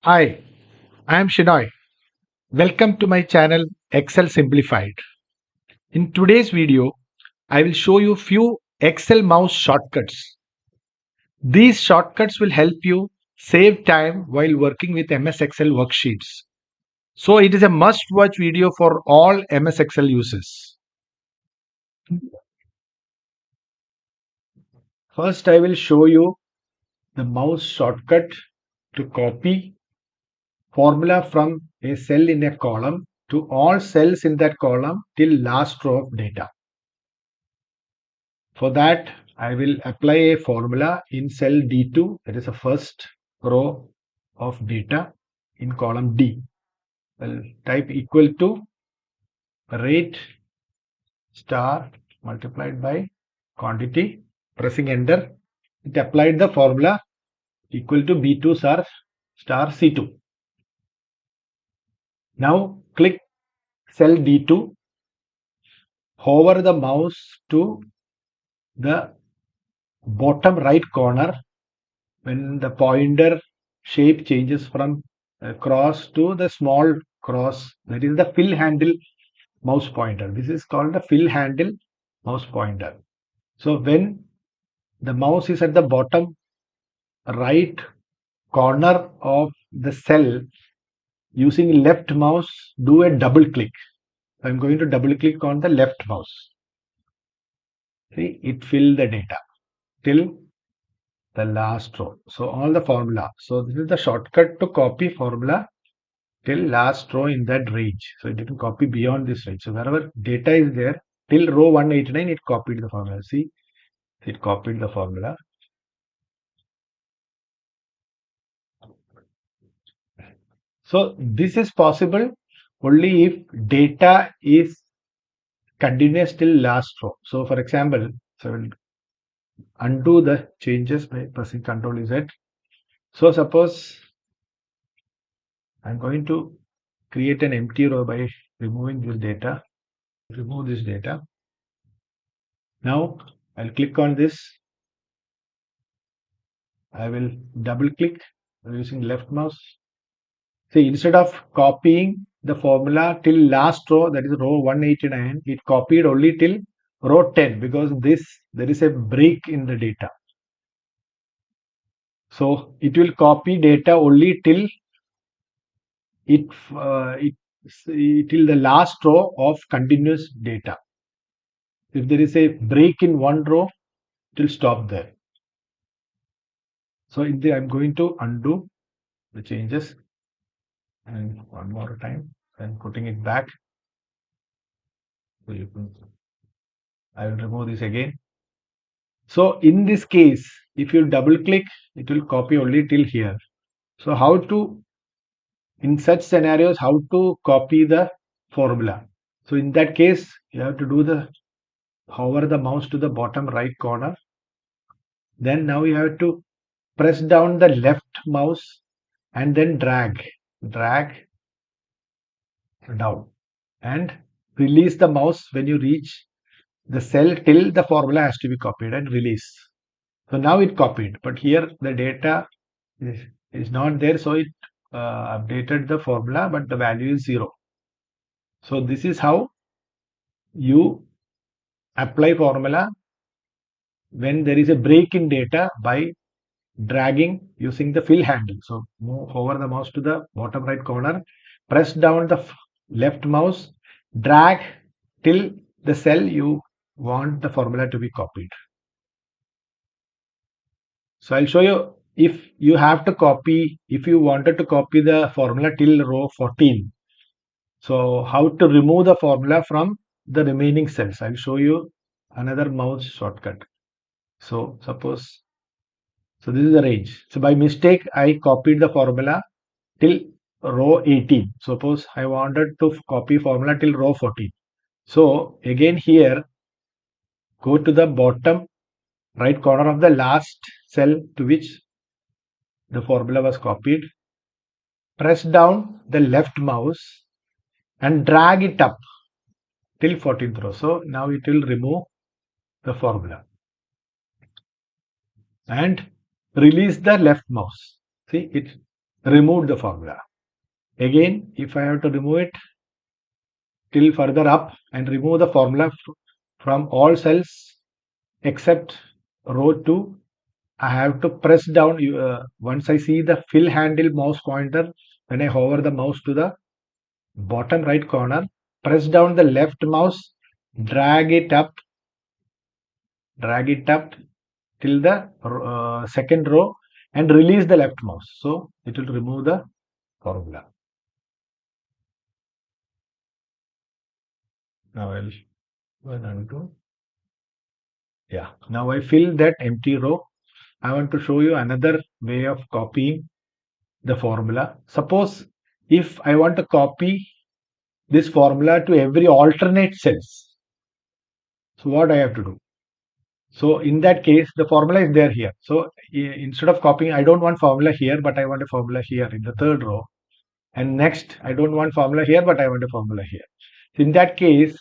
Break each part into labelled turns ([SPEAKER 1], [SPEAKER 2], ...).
[SPEAKER 1] Hi, I am Shinoy. Welcome to my channel Excel Simplified. In today's video, I will show you few Excel mouse shortcuts. These shortcuts will help you save time while working with MS Excel worksheets. So it is a must watch video for all MS Excel users. First, I will show you the mouse shortcut to copy formula from a cell in a column to all cells in that column till last row of data. For that, I will apply a formula in cell D2, that is the first row of data in column D. I'll type equal to rate star multiplied by quantity, pressing enter. It applied the formula equal to B2 star C2. Now click cell D2, hover the mouse to the bottom right corner when the pointer shape changes from cross to the small cross, that is the fill handle mouse pointer. This is called the fill handle mouse pointer. So when the mouse is at the bottom right corner of the cell, using left mouse, do a double click. I'm going to double click on the left mouse. See, it filled the data till the last row. So all the formula. So this is the shortcut to copy formula till last row in that range. So it didn't copy beyond this range. So wherever data is there, till row 189, it copied the formula. See, it copied the formula. So this is possible only if data is continuous till last row. So for example, so I will undo the changes by pressing Ctrl Z. So suppose I'm going to create an empty row by removing this data. Remove this data. Now I'll click on this. I will double click using left mouse. See, instead of copying the formula till last row, that is row 189, it copied only till row 10 because there is a break in the data. So it will copy data only till till the last row of continuous data. If there is a break in one row, it will stop there. So I'm going to undo the changes and one more time and putting it back. So I will remove this again. So in this case, if you double click, it will copy only till here. So how to, in such scenarios, how to copy the formula? So in that case, you have to do hover the mouse to the bottom right corner. Then now you have to press down the left mouse and then drag down and release the mouse when you reach the cell till the formula has to be copied and release. So now it copied, but here the data is not there, so it updated the formula, but the value is 0. So this is how you apply formula when there is a break in data by dragging using the fill handle. So hover the mouse to the bottom right corner, press down the left mouse, drag till the cell you want the formula to be copied. So I'll show you if you have to copy, if you wanted to copy the formula till row 14. So how to remove the formula from the remaining cells. I'll show you another mouse shortcut. So suppose, so this is the range. So by mistake, I copied the formula till row 18. Suppose I wanted to copy formula till row 14. So again here, go to the bottom right corner of the last cell to which the formula was copied. Press down the left mouse and drag it up till 14th row. So now it will remove the formula and release the left mouse. See, it removed the formula. Again, if I have to remove it till further up and remove the formula from all cells except row 2, I have to press down. Once I see the fill handle mouse pointer, when I hover the mouse to the bottom right corner, press down the left mouse, drag it up till the second row and release the left mouse. So it will remove the formula. Now I'll go and undo. Yeah, now I fill that empty row. I want to show you another way of copying the formula. Suppose if I want to copy this formula to every alternate cells, so what I have to do? So in that case, the formula is there here. So instead of copying, I don't want formula here, but I want a formula here in the third row. And next, I don't want formula here, but I want a formula here. So in that case,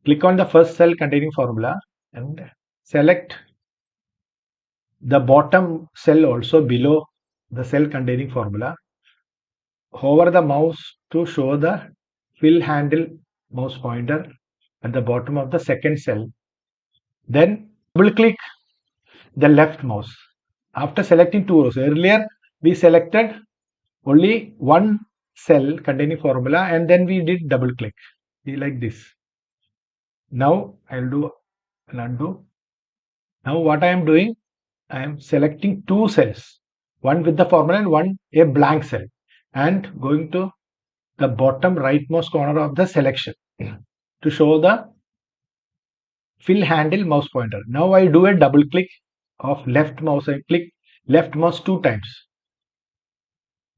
[SPEAKER 1] click on the first cell containing formula and select the bottom cell also below the cell containing formula. Hover the mouse to show the fill handle mouse pointer at the bottom of the second cell. Then double click the left mouse. After selecting two rows, earlier we selected only one cell containing formula and then we did double click like this. Now I'll do an undo. Now what I am doing, I am selecting two cells, one with the formula and one a blank cell, and going to the bottom rightmost corner of the selection to show the fill handle mouse pointer. Now I do a double click of left mouse. I click left mouse two times.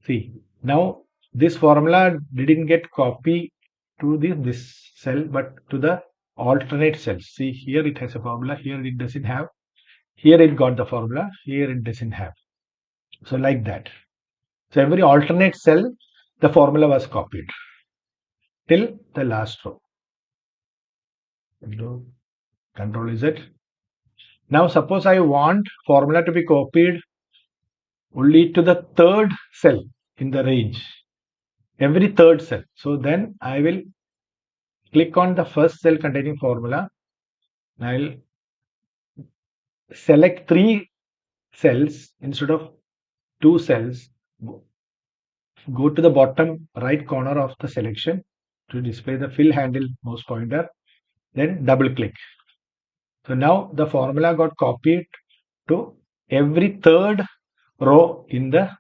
[SPEAKER 1] See, now this formula didn't get copied to this cell but to the alternate cells. See, here it has a formula, here it doesn't have. Here it got the formula, here it doesn't have. So like that. So every alternate cell, the formula was copied till the last row. Control Z. Now suppose I want formula to be copied only to the third cell in the range. Every third cell. So then I will click on the first cell containing formula. I'll select three cells instead of two cells. Go to the bottom right corner of the selection to display the fill handle mouse pointer. Then double click. So now the formula got copied to every third row in the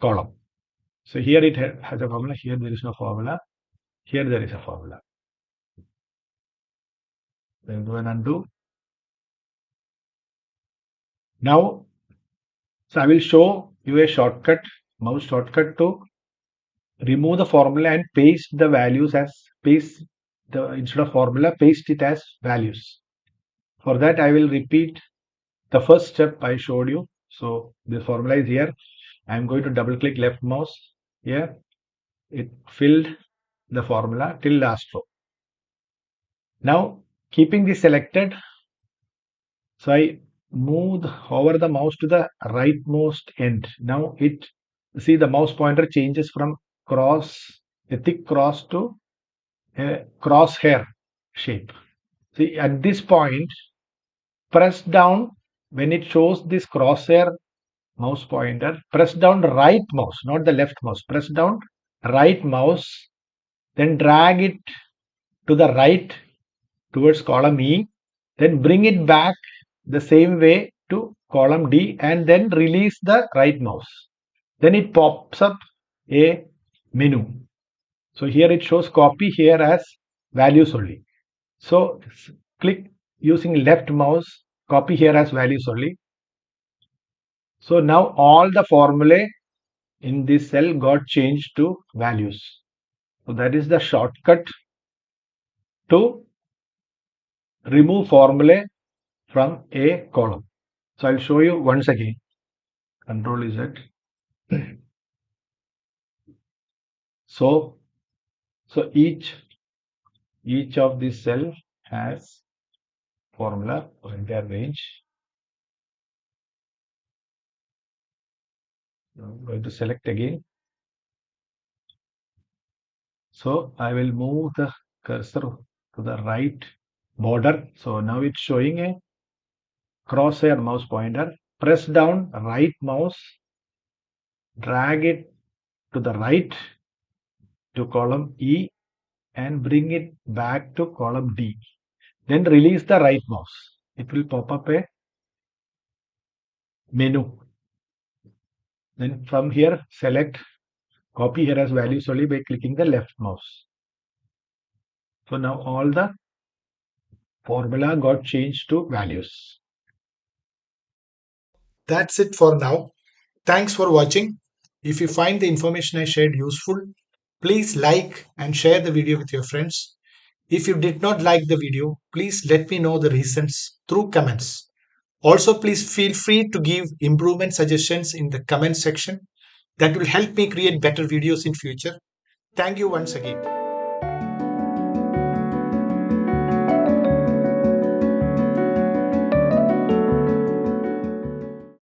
[SPEAKER 1] column. So here it has a formula, here there is no formula, here there is a formula. Then do an undo. Now, so I will show you a shortcut, mouse shortcut to remove the formula and paste the values as instead of formula, paste it as values. For that, I will repeat the first step I showed you. So the formula is here. I am going to double click left mouse here. It filled the formula till last row. Now keeping this selected, so I hover the mouse to the rightmost end. Now see the mouse pointer changes from a thick cross to a crosshair shape. See at this point, press down when it shows this crosshair mouse pointer, press down right mouse, not the left mouse, press down right mouse, then drag it to the right towards column E, then bring it back the same way to column D and then release the right mouse. Then it pops up a menu. So here it shows copy here as values only. So click using left mouse, copy here as values only. So now all the formulae in this cell got changed to values. So that is the shortcut to remove formulae from a column. So I'll show you once again. Control Z. So each of this cell has formula for entire range. I'm going to select again. So I will move the cursor to the right border. So now it's showing a crosshair mouse pointer. Press down right mouse, drag it to the right to column E and bring it back to column D. Then release the right mouse. It will pop up a menu. Then from here, select copy here as values only by clicking the left mouse. So now all the formula got changed to values.
[SPEAKER 2] That's it for now. Thanks for watching. If you find the information I shared useful, please like and share the video with your friends. If you did not like the video, please let me know the reasons through comments. Also, please feel free to give improvement suggestions in the comment section. That will help me create better videos in future. Thank you once again.